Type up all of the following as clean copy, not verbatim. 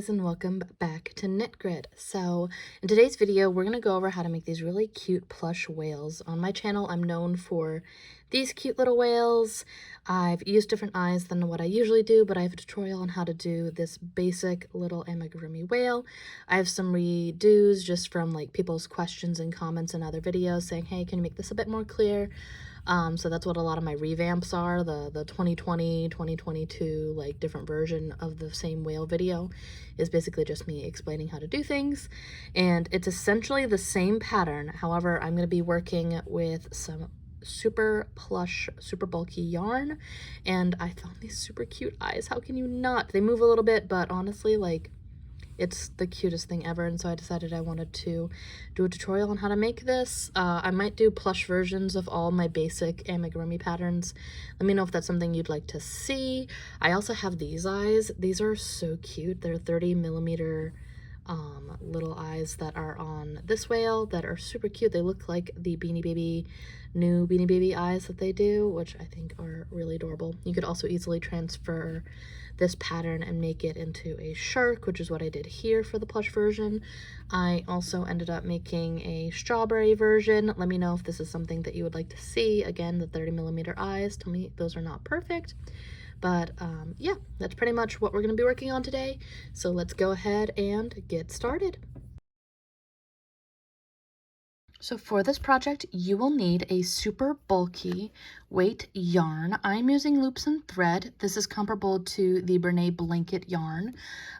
guys, and welcome back to Knit Grid. So in today's video we're going to go over how to make these really cute plush whales. On my channel I'm known for these cute little whales. I've used different eyes than what I usually do, but I have a tutorial on how to do this basic little amigurumi whale. I have some redos just from like people's questions and comments in other videos saying, hey, can you make this a bit more clear? So that's what a lot of my revamps are, the 2020, 2022, like different version of the same whale video is basically just me explaining how to do things. And it's essentially the same pattern. However, I'm going to be working with some super plush, super bulky yarn, and I found these super cute eyes. How can you not? They move a little bit, but honestly, like, it's the cutest thing ever, and so I decided I wanted to do a tutorial on how to make this. I might do plush versions of all my basic amigurumi patterns. Let me know if that's something you'd like to see. I also have these eyes. These are so cute. They're 30mm little eyes that are on this whale that are super cute. They look like the new Beanie Baby eyes that they do, which I think are really adorable. You could also easily transfer this pattern and make it into a shark, which is what I did here for the plush version. I also ended up making a strawberry version. Let me know if this is something that you would like to see. Again, the 30mm eyes, tell me those are not perfect. But yeah, that's pretty much what we're going to be working on today. So let's go ahead and get started. So for this project, you will need a super bulky weight yarn. I'm using loops and thread. This is comparable to the Bernay blanket yarn.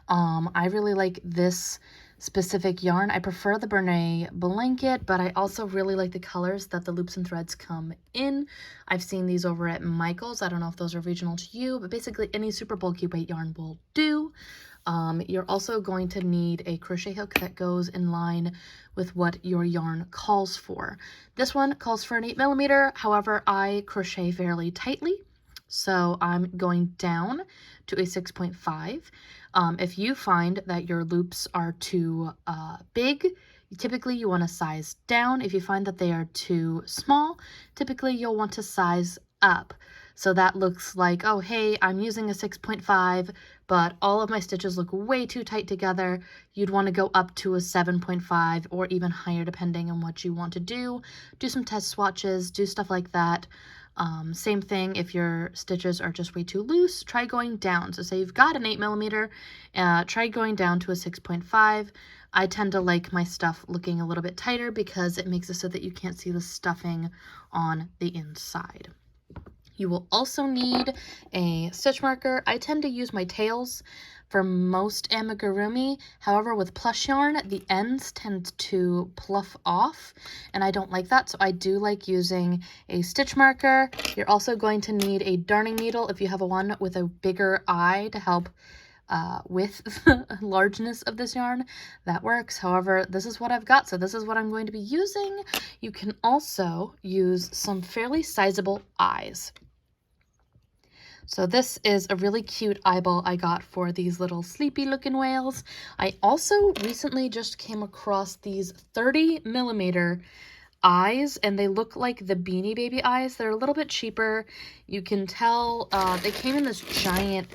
I really like this specific yarn. I prefer the Bernay blanket, but I also really like the colors that the loops and threads come in. I've seen these over at Michael's. I don't know if those are regional to you, but basically any super bulky weight yarn will do. You're also going to need a crochet hook that goes in line with what your yarn calls for. This one calls for an 8mm, however, I crochet fairly tightly, so I'm going down to a 6.5. If you find that your loops are too big, typically you want to size down. If you find that they are too small, typically you'll want to size up. So that looks like, oh, hey, I'm using a 6.5, but all of my stitches look way too tight together. You'd want to go up to a 7.5 or even higher depending on what you want to do. Do some test swatches, do stuff like that. Same thing if your stitches are just way too loose, try going down. So say you've got an 8mm, try going down to a 6.5. I tend to like my stuff looking a little bit tighter because it makes it so that you can't see the stuffing on the inside. You will also need a stitch marker. I tend to use my tails for most amigurumi. However, with plush yarn, the ends tend to pluff off, and I don't like that, so I do like using a stitch marker. You're also going to need a darning needle if you have one with a bigger eye to help with the largeness of this yarn. That works. However, this is what I've got, so this is what I'm going to be using. You can also use some fairly sizable eyes. So this is a really cute eyeball I got for these little sleepy looking whales. I also recently just came across these 30mm eyes, and they look like the Beanie Baby eyes. They're a little bit cheaper. You can tell they came in this giant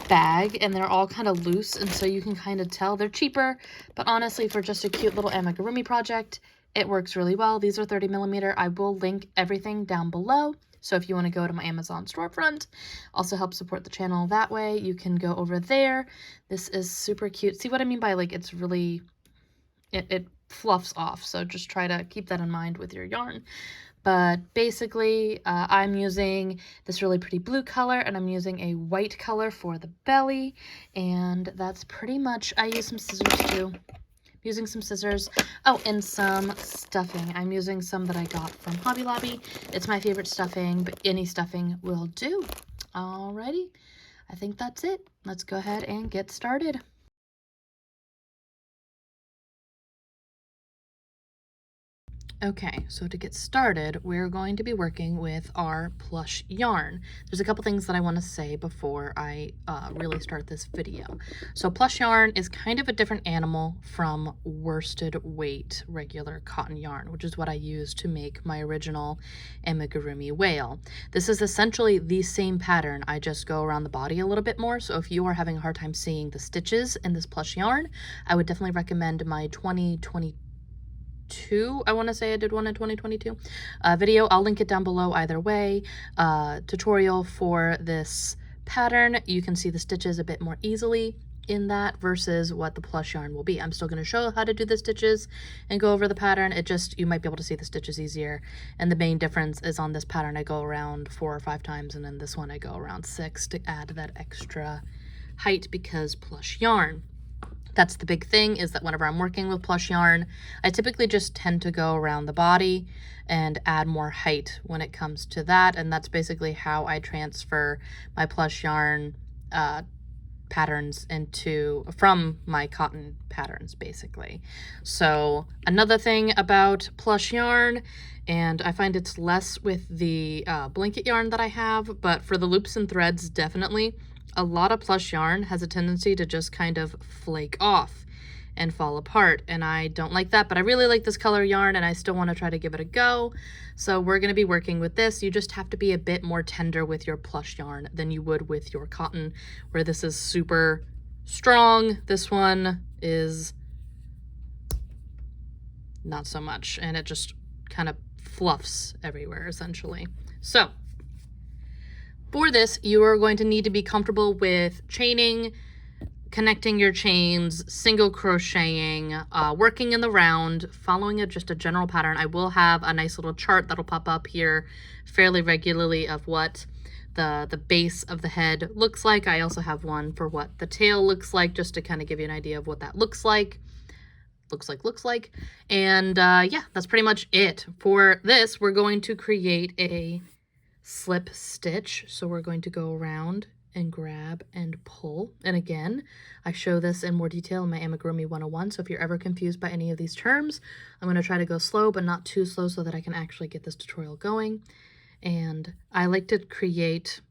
bag and they're all kind of loose, and so you can kind of tell they're cheaper, but honestly for just a cute little amigurumi project, it works really well. These are 30mm. I will link everything down below. So if you want to go to my Amazon storefront, also help support the channel that way, you can go over there. This is super cute. See what I mean by, like, it's really, it fluffs off. So just try to keep that in mind with your yarn. But basically, I'm using this really pretty blue color, and I'm using a white color for the belly. And that's pretty much, I use some scissors too. Using some scissors. Oh, and some stuffing. I'm using some that I got from Hobby Lobby. It's my favorite stuffing, but any stuffing will do. Alrighty, I think that's it. Let's go ahead and get started. Okay, so to get started, we're going to be working with our plush yarn. There's a couple things that I want to say before I really start this video. So plush yarn is kind of a different animal from worsted weight regular cotton yarn, which is what I used to make my original Amigurumi whale. This is essentially the same pattern, I just go around the body a little bit more. So if you are having a hard time seeing the stitches in this plush yarn, I would definitely recommend my 2022, I want to say I did one in 2022 video. I'll link it down below either way. Tutorial for this pattern. You can see the stitches a bit more easily in that versus what the plush yarn will be. I'm still going to show how to do the stitches and go over the pattern. It just, you might be able to see the stitches easier. And the main difference is on this pattern I go around 4 or 5 times, and then this one I go around 6 to add that extra height because plush yarn. That's the big thing, is that whenever I'm working with plush yarn, I typically just tend to go around the body and add more height when it comes to that. And that's basically how I transfer my plush yarn patterns from my cotton patterns, basically. So another thing about plush yarn, and I find it's less with the blanket yarn that I have, but for the loops and threads, definitely, a lot of plush yarn has a tendency to just kind of flake off and fall apart, and I don't like that, but I really like this color yarn and I still want to try to give it a go. So we're going to be working with this. You just have to be a bit more tender with your plush yarn than you would with your cotton, where this is super strong. This one is not so much, and it just kind of fluffs everywhere essentially. So for this, you are going to need to be comfortable with chaining, connecting your chains, single crocheting, working in the round, following just a general pattern. I will have a nice little chart that'll pop up here fairly regularly of what the base of the head looks like. I also have one for what the tail looks like, just to kind of give you an idea of what that looks like. And yeah, that's pretty much it. For this, we're going to create a slip stitch. So we're going to go around and grab and pull. And again, I show this in more detail in my Amigurumi 101. So if you're ever confused by any of these terms, I'm going to try to go slow, but not too slow so that I can actually get this tutorial going. And I like to create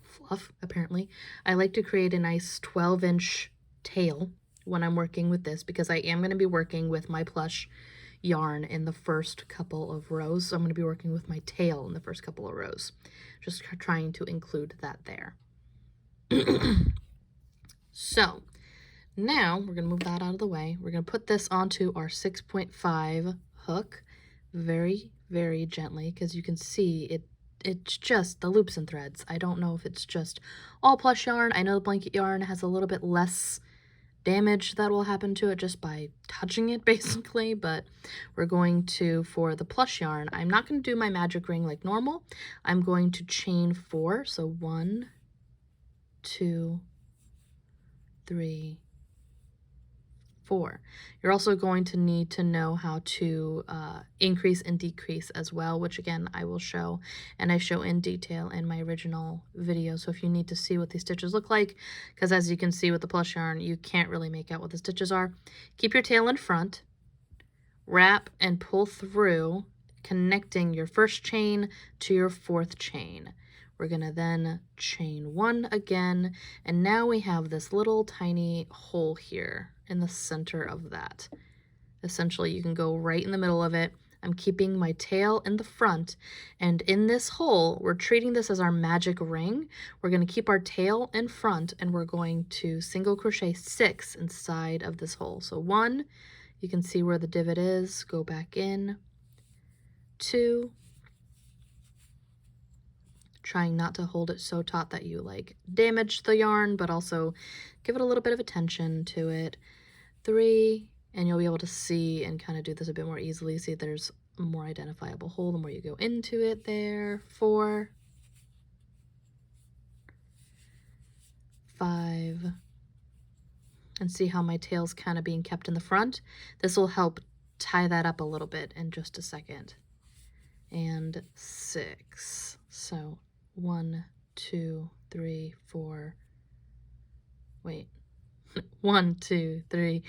fluff, apparently. I like to create a nice 12-inch tail when I'm working with this, because I am going to be working with my plush yarn in the first couple of rows. So I'm going to be working with my tail in the first couple of rows, just trying to include that there. So now we're going to move that out of the way. We're going to put this onto our 6.5 hook very, very gently, because you can see it's just the loops and threads. I don't know if it's just all plush yarn. I know the blanket yarn has a little bit less damage that will happen to it just by touching it, basically, but we're going to, for the plush yarn, I'm not going to do my magic ring like normal. I'm going to chain 4, so 1, 2, 3, 4. You're also going to need to know how to increase and decrease as well, which again I will show, and I show in detail in my original video. So if you need to see what these stitches look like, because as you can see with the plush yarn, you can't really make out what the stitches are. Keep your tail in front, wrap and pull through, connecting your first chain to your 4th chain. We're going to then chain 1 again, and now we have this little tiny hole here in the center of that. Essentially, you can go right in the middle of it. I'm keeping my tail in the front, and in this hole, we're treating this as our magic ring. We're going to keep our tail in front, and we're going to single crochet 6 inside of this hole. So 1, you can see where the divot is, go back in, 2, trying not to hold it so taut that you like damage the yarn, but also give it a little bit of attention to it, 3, and you'll be able to see and kind of do this a bit more easily. See, there's a more identifiable hole the more you go into it there, 4, 5, and see how my tail's kind of being kept in the front. This will help tie that up a little bit in just a second. And 6. So 1, 2, 3, 4. Wait. 1, 2, 3,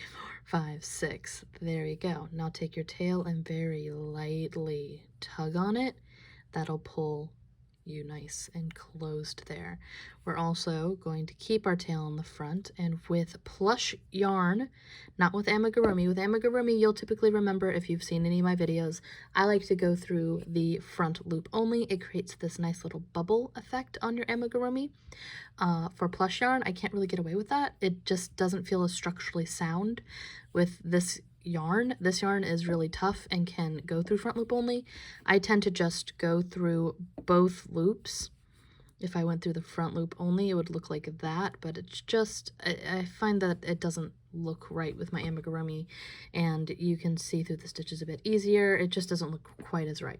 4, 5, 6. There you go. Now take your tail and very lightly tug on it. That'll pull you nice and closed there. We're also going to keep our tail in the front, and with plush yarn, not with amigurumi. With amigurumi, you'll typically remember if you've seen any of my videos, I like to go through the front loop only. It creates this nice little bubble effect on your amigurumi. For plush yarn, I can't really get away with that. It just doesn't feel as structurally sound with this yarn. This yarn is really tough and can go through front loop only. I tend to just go through both loops. If I went through the front loop only, it would look like that, but it's just, I find that it doesn't look right with my amigurumi, and you can see through the stitches a bit easier. It just doesn't look quite as right.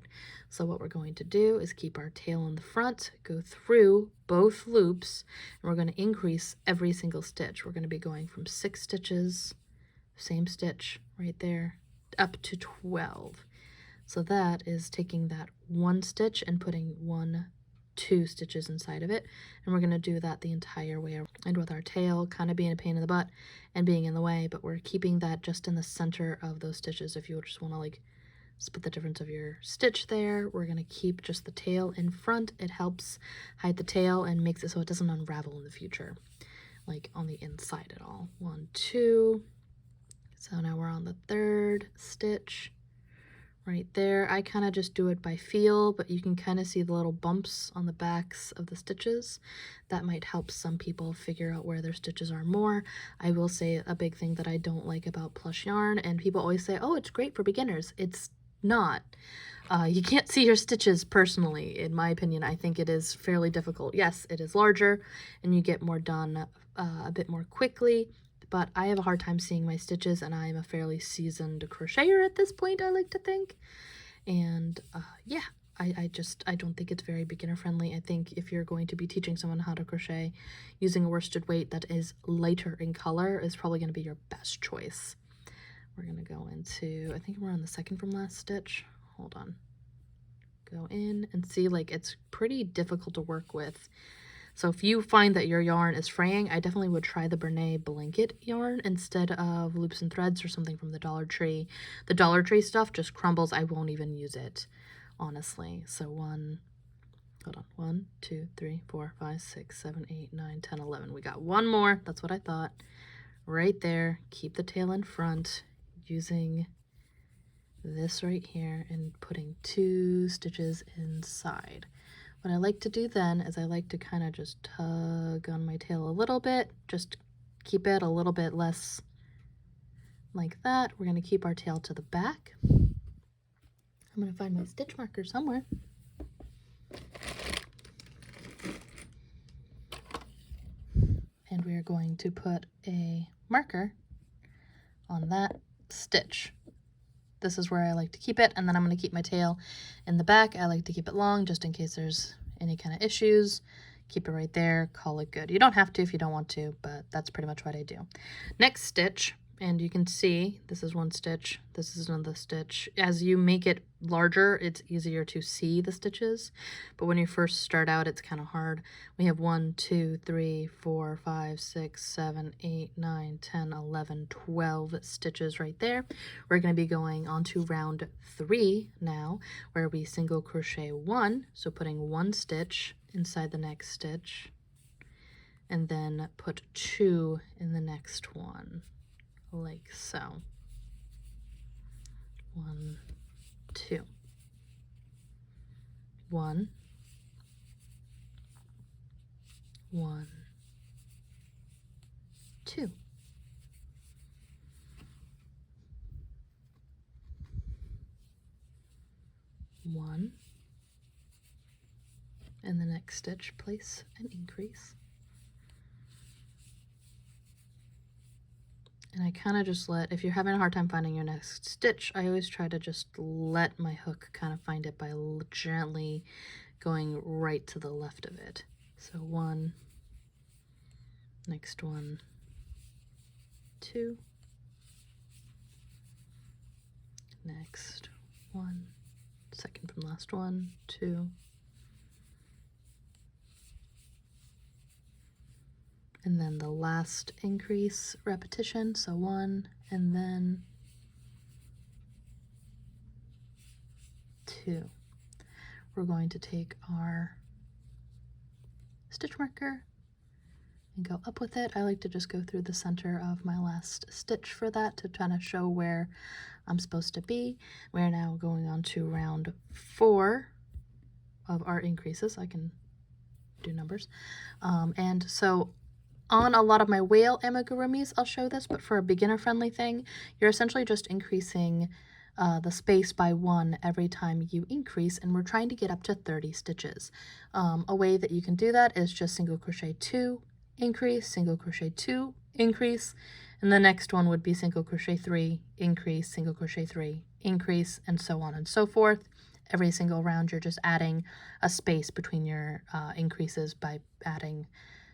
So what we're going to do is keep our tail in the front, go through both loops, and we're going to increase every single stitch. We're going to be going from 6 stitches, same stitch right there, up to 12. So that is taking that 1 stitch and putting 2 stitches inside of it, and we're going to do that the entire way around. And with our tail kind of being a pain in the butt and being in the way, but we're keeping that just in the center of those stitches. If you just want to like split the difference of your stitch there, we're going to keep just the tail in front. It helps hide the tail and makes it so it doesn't unravel in the future, like on the inside at all. 1, 2. So now we're on the 3rd stitch. Right there, I kind of just do it by feel, but you can kind of see the little bumps on the backs of the stitches. That might help some people figure out where their stitches are more. I will say a big thing that I don't like about plush yarn, and people always say, oh, it's great for beginners. It's not. You can't see your stitches personally, in my opinion. I think it is fairly difficult. Yes, it is larger, and you get more done a bit more quickly, but I have a hard time seeing my stitches, and I'm a fairly seasoned crocheter at this point, I like to think. And yeah, I don't think it's very beginner friendly. I think if you're going to be teaching someone how to crochet, using a worsted weight that is lighter in color is probably going to be your best choice. We're going to go into, I think we're on the 2nd from last stitch. Hold on. Go in and see, like, it's pretty difficult to work with. So if you find that your yarn is fraying, I definitely would try the Bernay blanket yarn instead of loops and threads or something from the Dollar Tree. The Dollar Tree stuff just crumbles. I won't even use it, honestly. So 1, 2, 3, 4, 5, 6, 7, 8, 9, 10, 11. We got 1 more. That's what I thought. Right there. Keep the tail in front using this right here and putting 2 stitches inside. What I like to do then is I like to kind of just tug on my tail a little bit, just keep it a little bit less like that. We're going to keep our tail to the back. I'm going to find my stitch marker somewhere. And we're going to put a marker on that stitch. This is where I like to keep it, and then I'm going to keep my tail in the back. I like to keep it long just in case there's any kind of issues. Keep it right there, call it good. You don't have to if you don't want to, but that's pretty much what I do. Next stitch, and you can see this is 1 stitch, this is another stitch. As you make it larger, it's easier to see the stitches, but when you first start out, it's kind of hard. We have 1, 2, 3, 4, 5, 6, 7, 8, 9, 10, 11, 12 stitches right there. We're going to be going on to round 3 now, where we single crochet 1, so putting 1 stitch inside the next stitch, and then put 2 in the next one, like so. 1, 2. 1, 1, 2. 1, and the next stitch place an increase. And I kind of just let, if you're having a hard time finding your next stitch, I always try to just let my hook kind of find it by gently going right to the left of it. So 1, next one, 2, next 1, 2nd from last one, 2, and then the last increase repetition, so 1, and then 2. We're going to take our stitch marker and go up with it. I like to just go through the center of my last stitch for that to kind of show where I'm supposed to be. We're now going on to round 4 of our increases. I can do numbers. And so on a lot of my whale amigurumis, I'll show this, but for a beginner-friendly thing, you're essentially just increasing the space by 1 every time you increase, and we're trying to get up to 30 stitches. A way that you can do that is just single crochet 2, increase, single crochet 2, increase, and the next one would be single crochet 3, increase, single crochet 3, increase, and so on and so forth. Every single round you're just adding a space between your increases by adding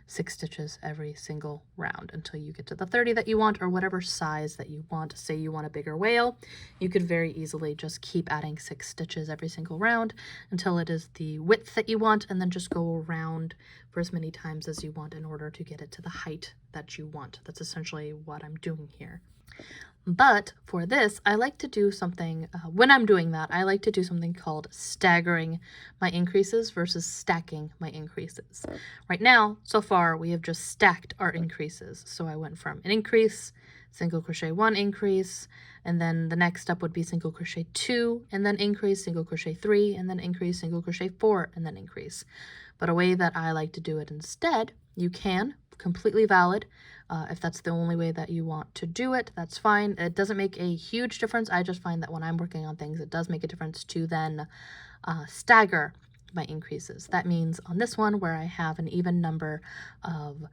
6 stitches every single round until you get to the 30 that you want, or whatever size that you want. Say you want a bigger whale, you could very easily just keep adding 6 stitches every single round until it is the width that you want, and then just go around for as many times as you want in order to get it to the height that you want. That's essentially what I'm doing here. But for this, I like to do something, when I'm doing that, I like to do something called staggering my increases versus stacking my increases. Right now, so far, we have just stacked our increases. So I went from an increase, single crochet 1, increase, and then the next step would be single crochet 2, and then increase, single crochet 3, and then increase, single crochet 4, and then increase. But a way that I like to do it instead, you can, completely valid. If that's the only way that you want to do it, that's fine. It doesn't make a huge difference. I just find that when I'm working on things, it does make a difference to then stagger my increases. That means on this one, where I have an even number of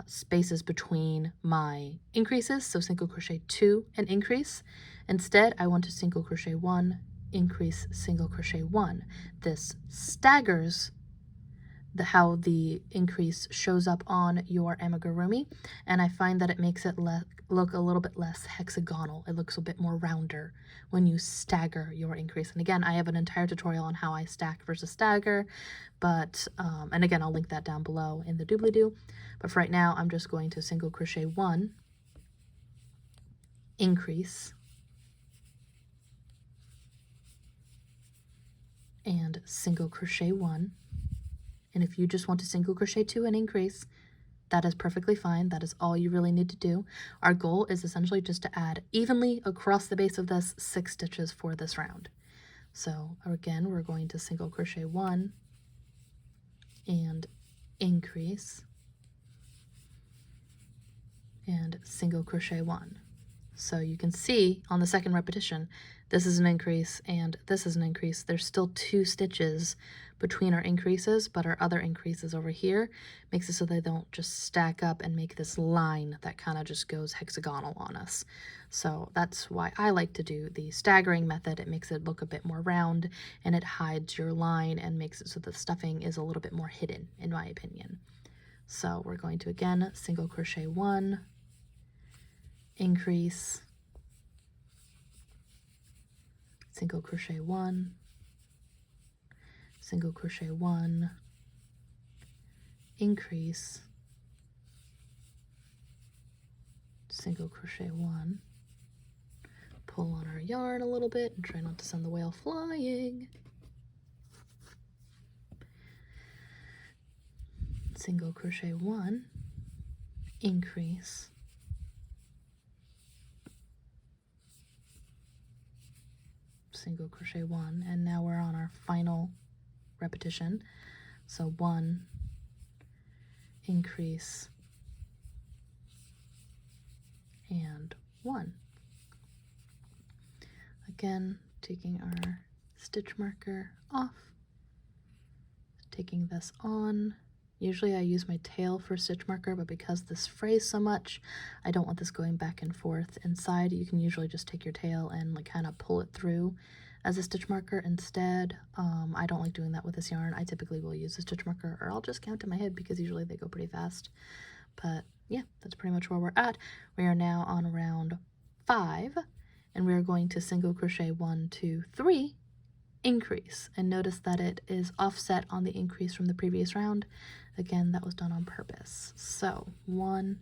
spaces between my increases, so single crochet 2 and increase, instead I want to single crochet 1, increase, single crochet 1. This staggers how the increase shows up on your amigurumi, and I find that it makes it look a little bit less hexagonal. It looks a bit more rounder when you stagger your increase. And again, I have an entire tutorial on how I stack versus stagger, but and again, I'll link that down below in the doobly-doo. But for right now, I'm just going to single crochet 1, increase, and single crochet 1. And if you just want to single crochet 2 and increase, that is perfectly fine. That is all you really need to do. Our goal is essentially just to add evenly across the base of this 6 stitches for this round. So again, we're going to single crochet 1 and increase, and single crochet 1. So you can see on the second repetition, this is an increase and this is an increase. There's still 2 stitches between our increases, but our other increases over here makes it so they don't just stack up and make this line that kind of just goes hexagonal on us. So that's why I like to do the staggering method. It makes it look a bit more round, and it hides your line and makes it so the stuffing is a little bit more hidden, in my opinion. So we're going to, again, single crochet 1, increase, single crochet 1, single crochet 1, increase, single crochet 1, pull on our yarn a little bit and try not to send the whale flying, single crochet 1, increase, single crochet 1, and now we're on our final repetition. So 1, increase, and 1. Again, taking our stitch marker off, taking this on. Usually I use my tail for stitch marker, but because this frays so much, I don't want this going back and forth inside. You can usually just take your tail and like kind of pull it through as a stitch marker instead. I don't like doing that with this yarn. I typically will use a stitch marker, or I'll just count in my head because usually they go pretty fast. But yeah, that's pretty much where we're at. We are now on round 5, and we're going to single crochet 1, 2, 3, increase. And notice that it is offset on the increase from the previous round. Again, that was done on purpose. So 1,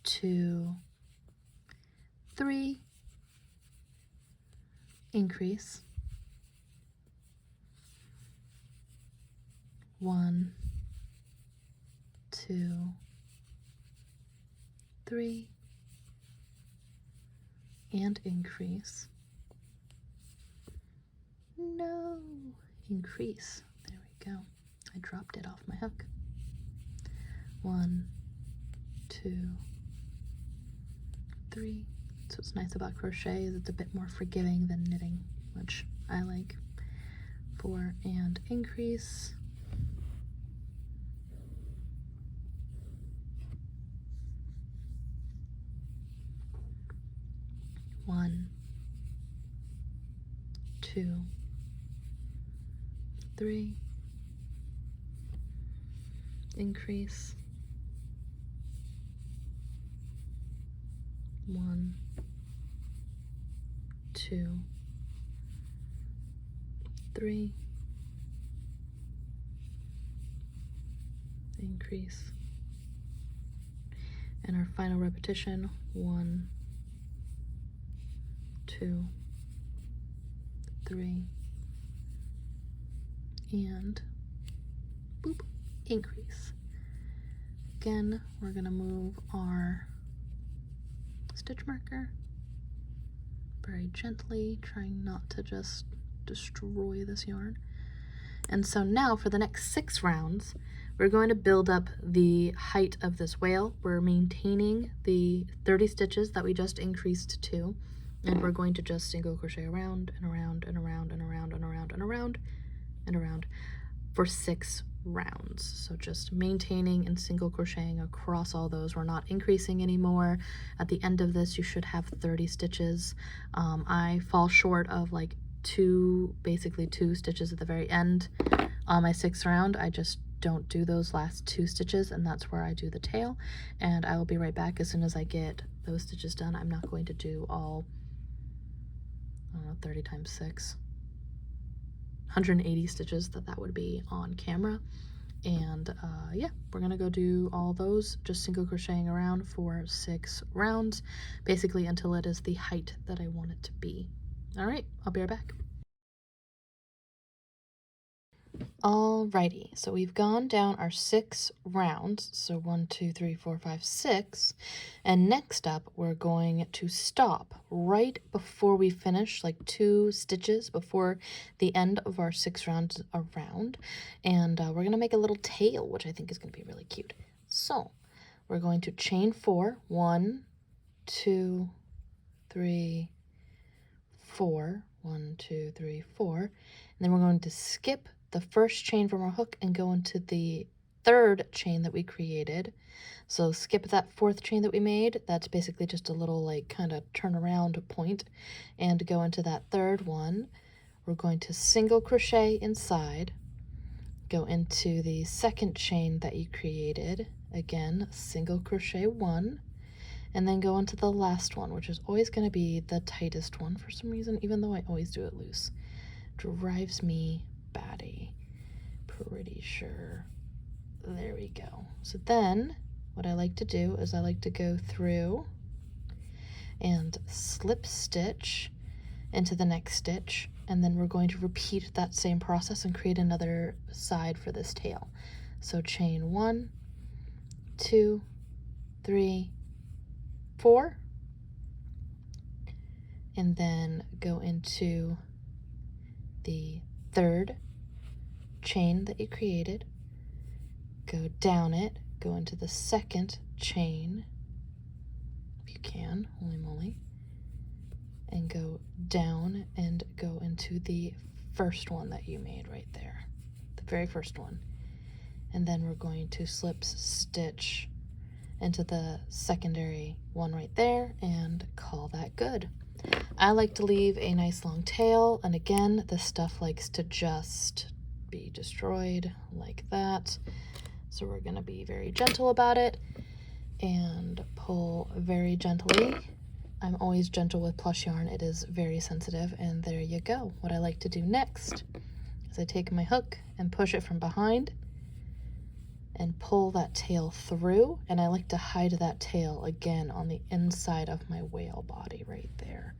2, 3, increase, 1, 2, 3, and increase. No, increase. There we go. I dropped it off my hook. 1, 2, 3. So what's nice about crochet is it's a bit more forgiving than knitting, which I like. 4 and increase. 1, 2, 3, increase, 1, 2, 3, increase, and our final repetition, 1, 2, 3, and boop, increase. Again, we're going to move our stitch marker very gently, trying not to just destroy this yarn. And so now for the next 6 rounds, we're going to build up the height of this whale. We're maintaining the 30 stitches that we just increased to, and we're going to just single crochet around and around and around and around and around and around and around for 6 rounds. So just maintaining and single crocheting across all those. We're not increasing anymore. At the end of this, you should have 30 stitches. I fall short of like basically two stitches at the very end on my 6th round. I just don't do those last 2 stitches, and that's where I do the tail. And I will be right back as soon as I get those stitches done. I'm not going to do all, I don't know, 30 times 6, 180 stitches that would be on camera. And yeah, we're gonna go do all those, just single crocheting around for 6 rounds, basically until it is the height that I want it to be. All right, I'll be right back. Alrighty, so we've gone down our 6 rounds, so 1, 2, 3, 4, 5, 6, and next up we're going to stop right before we finish, like 2 stitches before the end of our 6 rounds around, and we're going to make a little tail, which I think is going to be really cute. So we're going to chain 4, 1, 2, 3, 4, 1, 2, 3, 4, and then we're going to skip the first chain from our hook and go into the 3rd chain that we created. So skip that 4th chain that we made. That's basically just a little like kind of turn around point, and go into that 3rd one. We're going to single crochet inside, go into the 2nd chain that you created, again single crochet 1, and then go into the last one, which is always going to be the tightest one for some reason, even though I always do it loose. Drives me batty, pretty sure. There we go. So then what I like to do is I like to go through and slip stitch into the next stitch, and then we're going to repeat that same process and create another side for this tail. So chain 1, 2, 3, 4, and then go into the 3rd chain that you created, go down it, go into the 2nd chain if you can, holy moly, and go down and go into the 1st one that you made right there, the very 1st one, and then we're going to slip stitch into the secondary one right there and call that good. I like to leave a nice long tail, and again, this stuff likes to just be destroyed like that. So we're going to be very gentle about it and pull very gently I'm always gentle with plush yarn. It is very sensitive, and there you go. What I like to do next is I take my hook and push it from behind and pull that tail through, and I like to hide that tail again on the inside of my whale body right there.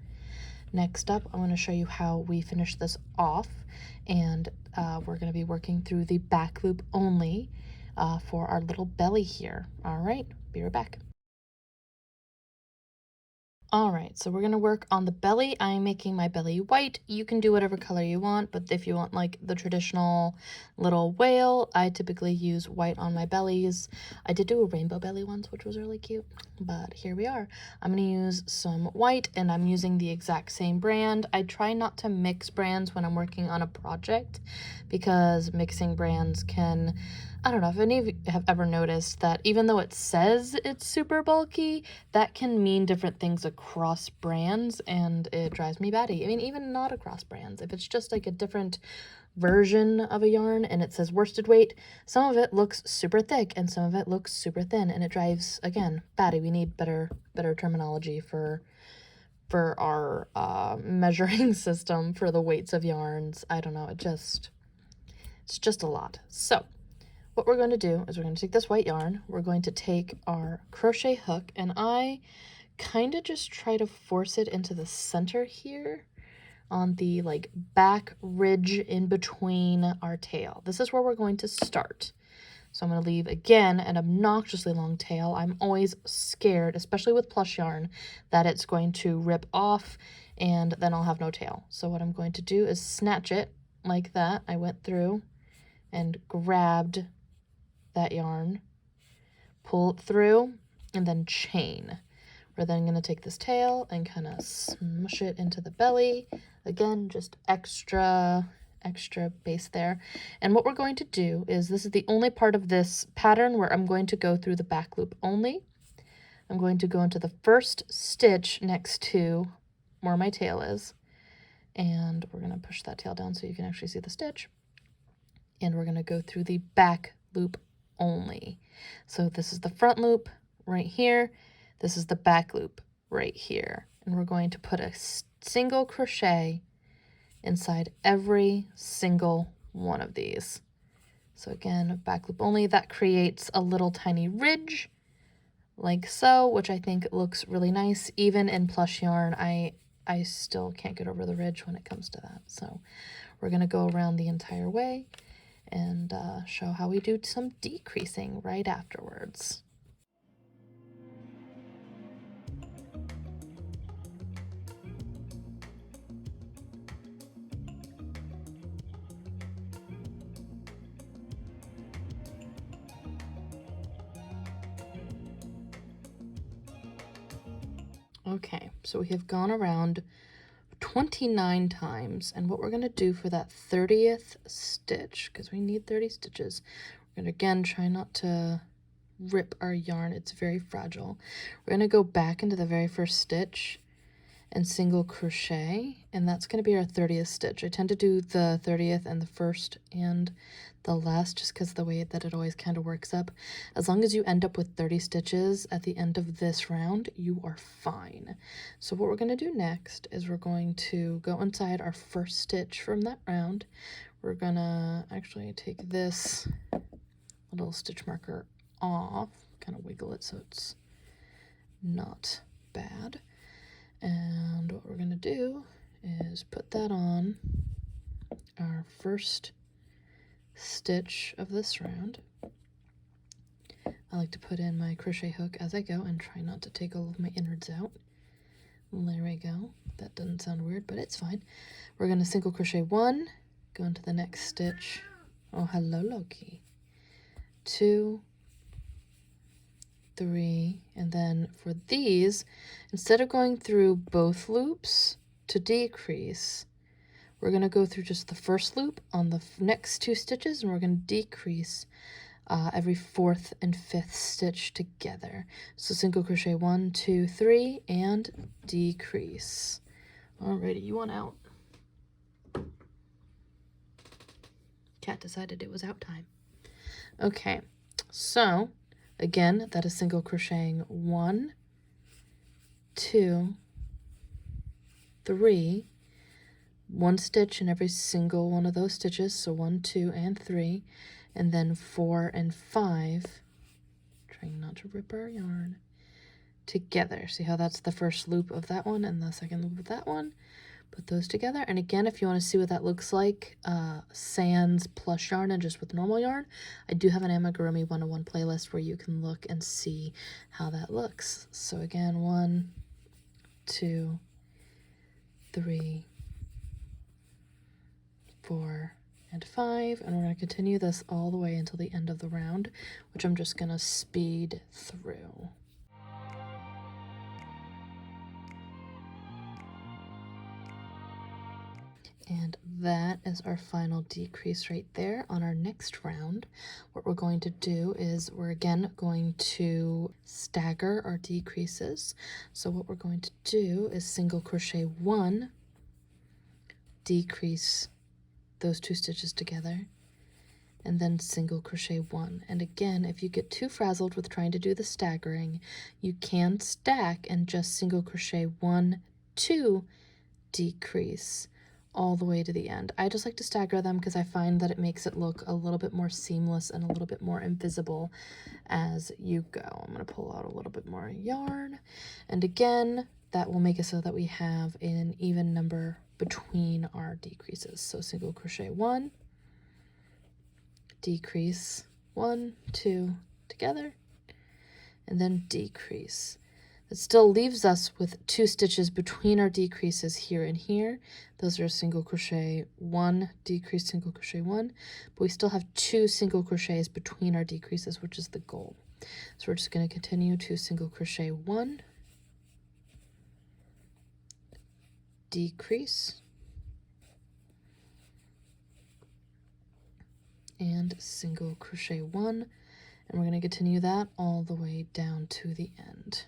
Next up, I'm going to show you how we finish this off, and we're going to be working through the back loop only for our little belly here. All right, be right back. All right, so we're gonna work on the belly. I'm making my belly white. You can do whatever color you want, but if you want like the traditional little whale, I typically use white on my bellies. I did do a rainbow belly once, which was really cute, but here we are. I'm gonna use some white, and I'm using the exact same brand. I try not to mix brands when I'm working on a project, because mixing brands can, I don't know if any of you have ever noticed that even though it says it's super bulky, that can mean different things across brands, and it drives me batty. I mean, even not across brands. If it's just like a different version of a yarn and it says worsted weight, some of it looks super thick and some of it looks super thin, and it drives, again, batty. We need better terminology for our measuring system for the weights of yarns. I don't know, it's just a lot. So what we're going to do is we're going to take this white yarn, we're going to take our crochet hook, and I kind of just try to force it into the center here on the like back ridge in between our tail. This is where we're going to start. So I'm going to leave, again, an obnoxiously long tail. I'm always scared, especially with plush yarn, that it's going to rip off and then I'll have no tail. So what I'm going to do is snatch it like that. I went through and grabbed that yarn, pull it through, and then chain. We're then going to take this tail and kind of smush it into the belly. Again, just extra base there. And what we're going to do is, this is the only part of this pattern where I'm going to go through the back loop only. I'm going to go into the first stitch next to where my tail is, and we're going to push that tail down so you can actually see the stitch. And we're going to go through the back loop only. So this is the front loop right here. This is the back loop right here. And we're going to put a single crochet inside every single one of these. So again, back loop only. That creates a little tiny ridge like so, which I think looks really nice. Even in plush yarn, I still can't get over the ridge when it comes to that. So we're going to go around the entire way and show how we do some decreasing right afterwards. Okay, so we have gone around 29 times, and what we're going to do for that 30th stitch, because we need 30 stitches, we're going to again try not to rip our yarn. It's very fragile. We're going to go back into the very first stitch and single crochet, and that's going to be our 30th stitch. I tend to do the 30th and the first and the last just because of the way that it always kind of works up. As long as you end up with 30 stitches at the end of this round, you are fine. So what we're going to do next is we're going to go inside our first stitch from that round. We're going to actually take this little stitch marker off, kind of wiggle it so it's not bad. And what we're going to do is put that on our first stitch of this round. I like to put in my crochet hook as I go and try not to take all of my innards out. There we go. That doesn't sound weird, but it's fine. We're going to single crochet one, go into the next stitch. Oh, hello, Loki. 2, 3, and then for these, instead of going through both loops to decrease, we're going to go through just the first loop on the next 2 stitches, and we're going to decrease every 4th and 5th stitch together. So single crochet 1, 2, 3, and decrease. Alrighty, you want out. Cat decided it was out time. Okay, so again, that is single crocheting 1, 2, 3, 1 stitch in every single one of those stitches, so 1, 2, and 3, and then 4 and 5, trying not to rip our yarn, together. See how that's the first loop of that one and the second loop of that one? Put those together. And again, if you want to see what that looks like, sans plush yarn and just with normal yarn, I do have an Amigurumi 101 playlist where you can look and see how that looks. So again, 1, 2, 3, 4, and 5, and we're going to continue this all the way until the end of the round, which I'm just going to speed through. And that is our final decrease right there. On our next round, what we're going to do is we're again going to stagger our decreases. So what we're going to do is single crochet 1, decrease those 2 stitches together, and then single crochet 1. And again, if you get too frazzled with trying to do the staggering, you can stack and just single crochet 1, 2, decrease all the way to the end. I just like to stagger them because I find that it makes it look a little bit more seamless and a little bit more invisible as you go. I'm going to pull out a little bit more yarn, and again, that will make it so that we have an even number between our decreases. So single crochet 1, decrease 1, 2 together, and then decrease. It still leaves us with 2 stitches between our decreases here and here. Those are single crochet 1, decrease, single crochet 1, but we still have 2 single crochets between our decreases, which is the goal. So we're just going to continue to single crochet 1, decrease, and single crochet 1, and we're going to continue that all the way down to the end.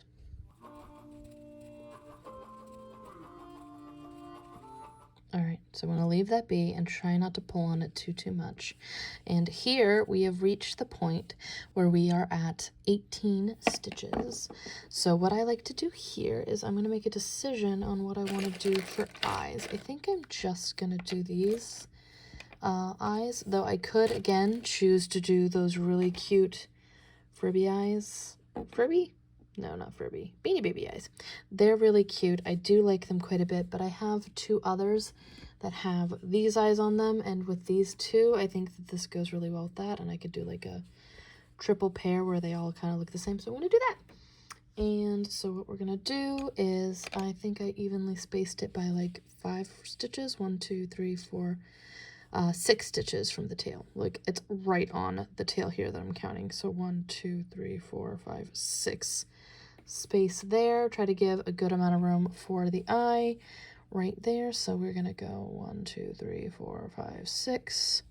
All right, so I'm going to leave that be and try not to pull on it too much. And here we have reached the point where we are at 18 stitches. So what I like to do here is I'm going to make a decision on what I want to do for eyes. I think I'm just going to do these eyes, though I could, again, choose to do those really cute fribby eyes. Fribby? No, not Furby. Beanie Baby eyes. They're really cute. I do like them quite a bit, but I have 2 others that have these eyes on them, and with these 2, I think that this goes really well with that, and I could do like a triple pair where they all kind of look the same, so I'm going to do that. And so what we're going to do is, I think I evenly spaced it by like 5 stitches. 1, 2, 3, 4, 6 stitches from the tail. Like, it's right on the tail here that I'm counting. So 1, 2, 3, 4, 5, 6 space there. Try to give a good amount of room for the eye right there. So we're gonna go 1, 2, 3, 4, 5, 6.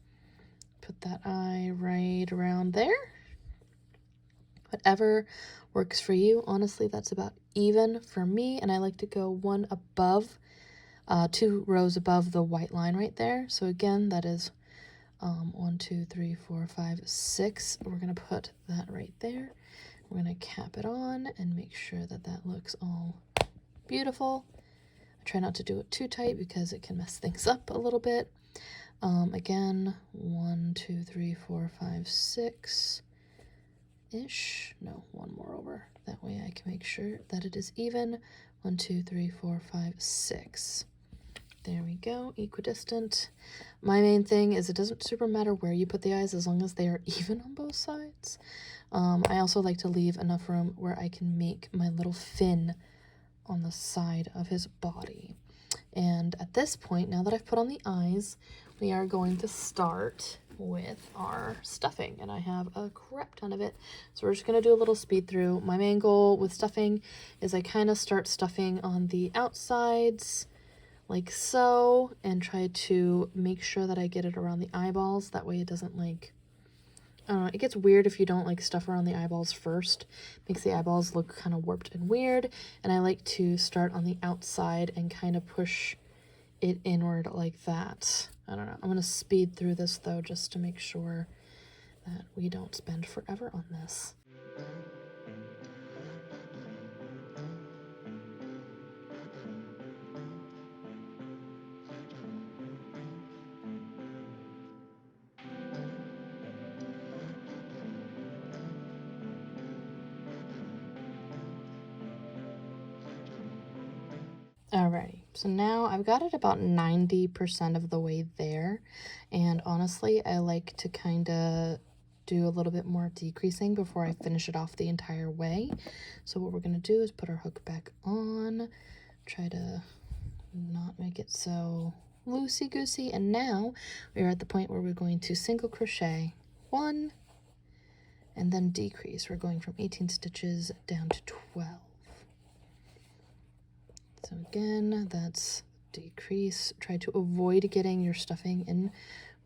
Put that eye right around there. Whatever works for you. Honestly, that's about even for me, and I like to go 1 above, 2 rows above the white line right there. So again, that is 1, 2, 3, 4, 5, 6. We're gonna put that right there. We're going to cap it on and make sure that that looks all beautiful. I try not to do it too tight because it can mess things up a little bit. Again, 1, 2, 3, 4, 5, 6 ish. No, 1 more over. That way I can make sure that it is even. 1, 2, 3, 4, 5, 6. There we go, equidistant. My main thing is it doesn't super matter where you put the eyes as long as they are even on both sides. I also like to leave enough room where I can make my little fin on the side of his body. And at this point, now that I've put on the eyes, we are going to start with our stuffing, and I have a crap ton of it, so we're just going to do a little speed through. My main goal with stuffing is I kind of start stuffing on the outsides like so, and try to make sure that I get it around the eyeballs. That way it doesn't like, it gets weird if you don't like stuff around the eyeballs first. Makes the eyeballs look kind of warped and weird, and I like to start on the outside and kind of push it inward like that. I don't know. I'm going to speed through this though, just to make sure that we don't spend forever on this. Alrighty, so now I've got it about 90% of the way there, and honestly, I like to kind of do a little bit more decreasing before I finish it off the entire way. So what we're going to do is put our hook back on, try to not make it so loosey-goosey, and now we are at the point where we're going to single crochet 1, and then decrease. We're going from 18 stitches down to 12. So again, that's decrease. Try to avoid getting your stuffing in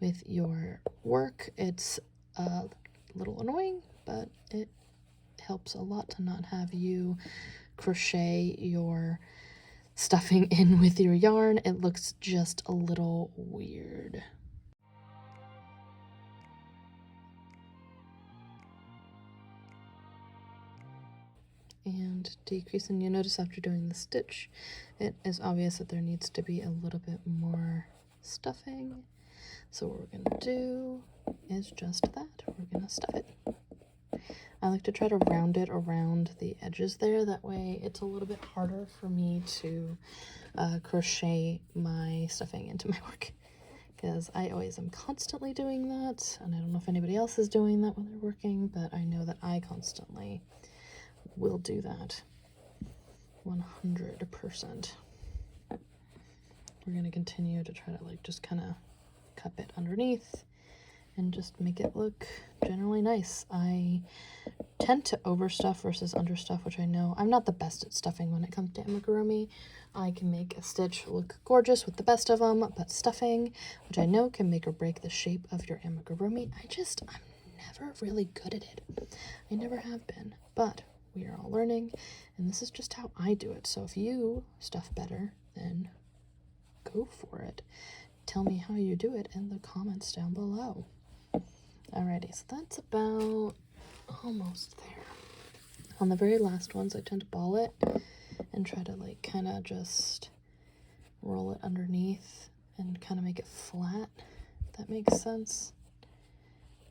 with your work. It's a little annoying, but it helps a lot to not have you crochet your stuffing in with your yarn. It looks just a little weird. And decrease, and you notice after doing the stitch, it is obvious that there needs to be a little bit more stuffing. So what we're going to do is just that. We're going to stuff it. I like to try to round it around the edges there. That way it's a little bit harder for me to crochet my stuffing into my work, because I always am constantly doing that, and I don't know if anybody else is doing that when they're working, but I know that I constantly will do that 100%. We're going to continue to try to like just kind of cup it underneath and just make it look generally nice. I tend to overstuff versus understuff, which I know I'm not the best at stuffing when it comes to amigurumi. I can make a stitch look gorgeous with the best of them, but stuffing, which I know can make or break the shape of your amigurumi, I'm never really good at it. I never have been, but we are all learning, and this is just how I do it. So if you stuff better, then go for it. Tell me how you do it in the comments down below. Alrighty, so that's about almost there. On the very last ones, I tend to ball it and try to like kind of just roll it underneath and kind of make it flat, if that makes sense.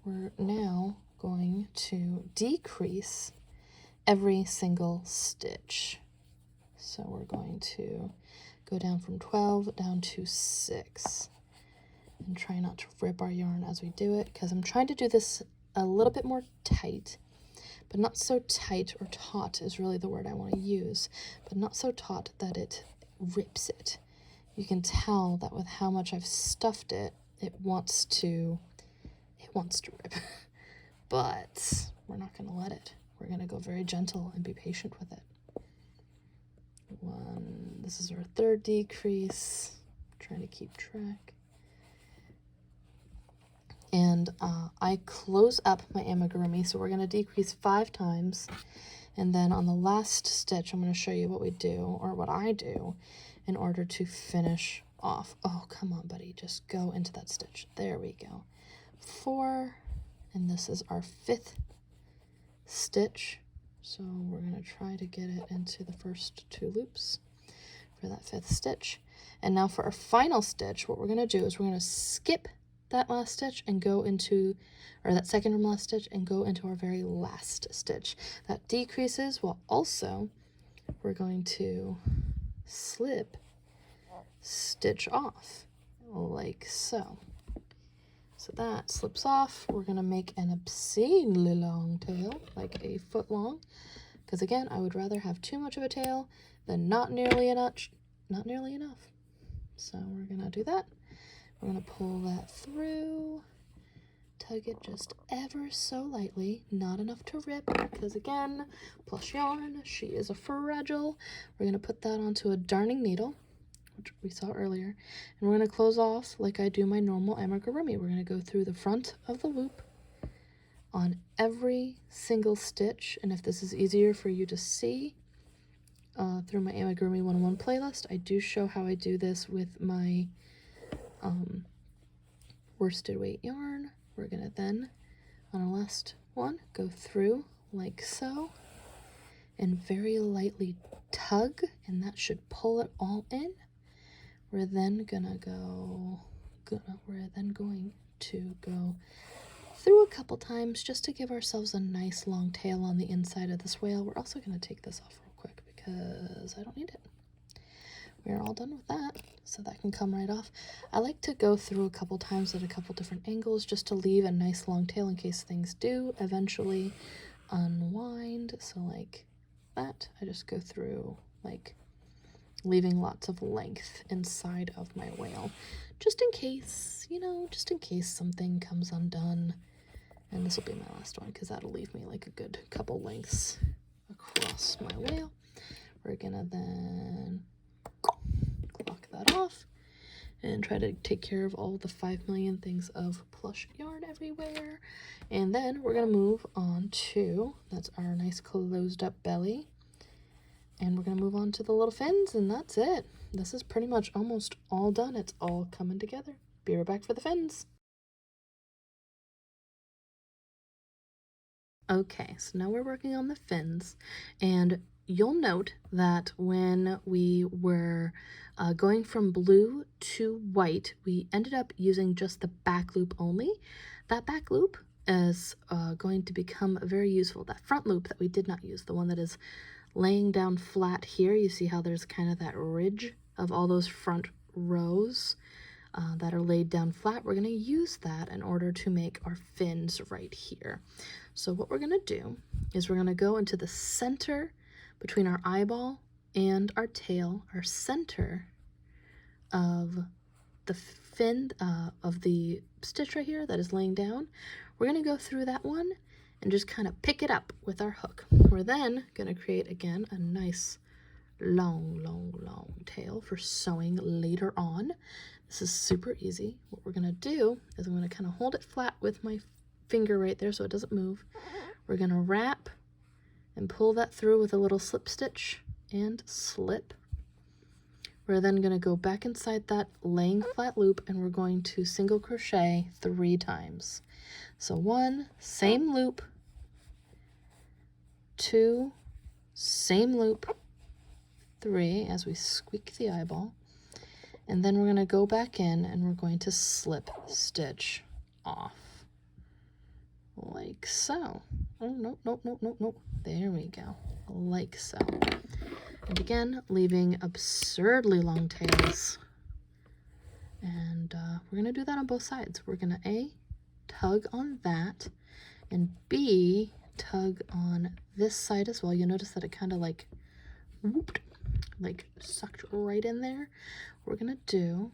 We're now going to decrease every single stitch. So we're going to go down from 12 down to 6 and try not to rip our yarn as we do it, because I'm trying to do this a little bit more tight, but not so tight, or taut is really the word I want to use, but not so taut that it rips it. You can tell that with how much I've stuffed it, it wants to rip. But we're not going to let it. We're going to go very gentle and be patient with it. This is our third decrease. I'm trying to keep track. And I close up my amigurumi, so we're going to decrease 5 times. And then on the last stitch, I'm going to show you what we do, or what I do, in order to finish off. Oh, come on, buddy. Just go into that stitch. There we go. 4, and this is our 5th stitch. So we're going to try to get it into the first 2 loops for that 5th stitch. And now for our final stitch, what we're going to do is we're going to skip that last stitch and go into, or that second from last stitch, and go into our very last stitch. That decreases, while also we're going to slip stitch off like so. So that slips off. We're going to make an obscenely long tail, like a foot long, because again, I would rather have too much of a tail than not nearly enough. So we're going to do that. We're going to pull that through, tug it just ever so lightly, not enough to rip, because again, plush yarn, she is a fragile. We're going to put that onto a darning needle, which we saw earlier, and we're going to close off like I do my normal amigurumi. We're going to go through the front of the loop on every single stitch, and if this is easier for you to see through my Amigurumi 101 playlist, I do show how I do this with my worsted weight yarn. We're going to then, on our last one, go through like so, and very lightly tug, and that should pull it all in. We're then going to go through a couple times just to give ourselves a nice long tail on the inside of this whale. We're also going to take this off real quick because I don't need it. we're all done with that, so that can come right off. I like to go through a couple times at a couple different angles just to leave a nice long tail in case things do eventually unwind. So like that, I just go through like leaving lots of length inside of my whale, just in case, you know, just in case something comes undone. And this will be my last one because that'll leave me like a good couple lengths across my whale. We're gonna then clock that off and try to take care of all the 5 million things of plush yarn everywhere. And then we're gonna move on to, that's our nice closed up belly. And we're gonna move on to the little fins, and that's it. This is pretty much almost all done. It's all coming together. Be right back for the fins. Okay, so now we're working on the fins, and you'll note that when we were going from blue to white, we ended up using just the back loop only. That back loop is going to become very useful. That front loop that we did not use, the one that is laying down flat here, you see how there's kind of that ridge of all those front rows that are laid down flat. We're going to use that in order to make our fins right here. So what we're going to do is we're going to go into the center between our eyeball and our tail, our center of the fin of the stitch right here that is laying down. We're going to go through that one and just kind of pick it up with our hook. We're then going to create again a nice long tail for sewing later on. This is super easy. What we're going to do is I'm going to kind of hold it flat with my finger right there so it doesn't move. We're going to wrap and pull that through with a little slip stitch and slip. We're then going to go back inside that laying flat loop and we're going to single crochet 3 times. So 1, same loop, 2, same loop, 3 as we squeak the eyeball, and then we're going to go back in and we're going to slip stitch off like so. Oh, no. There we go, like so. And again, leaving absurdly long tails. And we're going to do that on both sides. We're going to A, tug on that, and B, tug on this side as well. You'll notice that it kind of like whooped, like sucked right in there. What we're going to do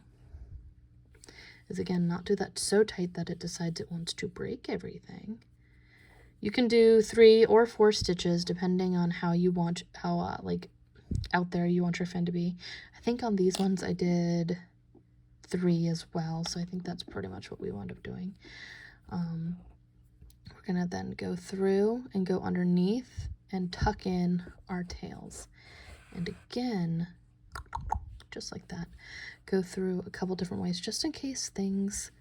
is again not do that so tight that it decides it wants to break everything. You can do 3 or 4 stitches depending on how you want, like out there you want your fin to be. I think on these ones I did 3 as well, so I think that's pretty much what we wound up doing. We're gonna then go through and go underneath and tuck in our tails, and again just like that, go through a couple different ways just in case things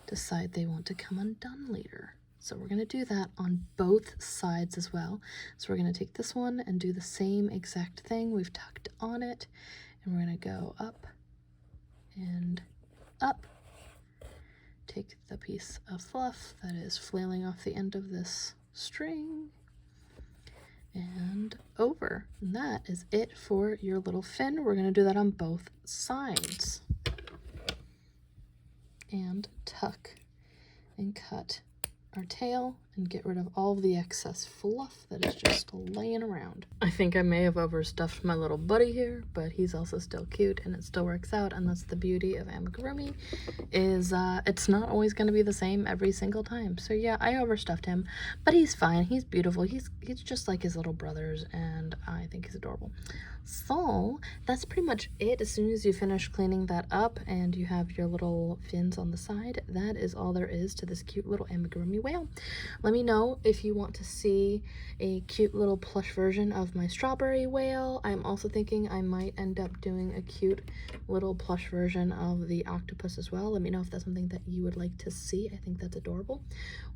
decide they want to come undone later. So we're going to do that on both sides as well. So we're going to take this one and do the same exact thing. We've tucked on it, and we're going to go up and up. Take the piece of fluff that is flailing off the end of this string and over. And that is it for your little fin. We're going to do that on both sides. And tuck and cut our tail and get rid of all of the excess fluff that is just laying around. I think I may have overstuffed my little buddy here, but he's also still cute and it still works out, and that's the beauty of Amigurumi, is it's not always going to be the same every single time. So yeah, I overstuffed him, but he's fine. He's beautiful. He's just like his little brothers, and I think he's adorable. So that's pretty much it. As soon as you finish cleaning that up and you have your little fins on the side, that is all there is to this cute little Amigurumi whale. Let me know if you want to see a cute little plush version of my strawberry whale. I'm also thinking I might end up doing a cute little plush version of the octopus as well. Let me know if that's something that you would like to see. I think that's adorable.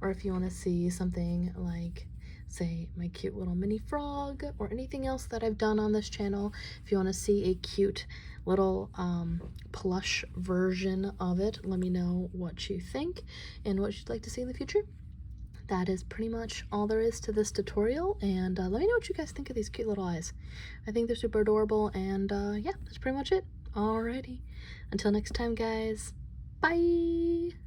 Or if you want to see something like, say, my cute little mini frog, or anything else that I've done on this channel. If you want to see a cute little plush version of it, let me know what you think and what you'd like to see in the future. That is pretty much all there is to this tutorial, and let me know what you guys think of these cute little eyes. I think they're super adorable, and yeah, that's pretty much it. Alrighty. Until next time, guys. Bye!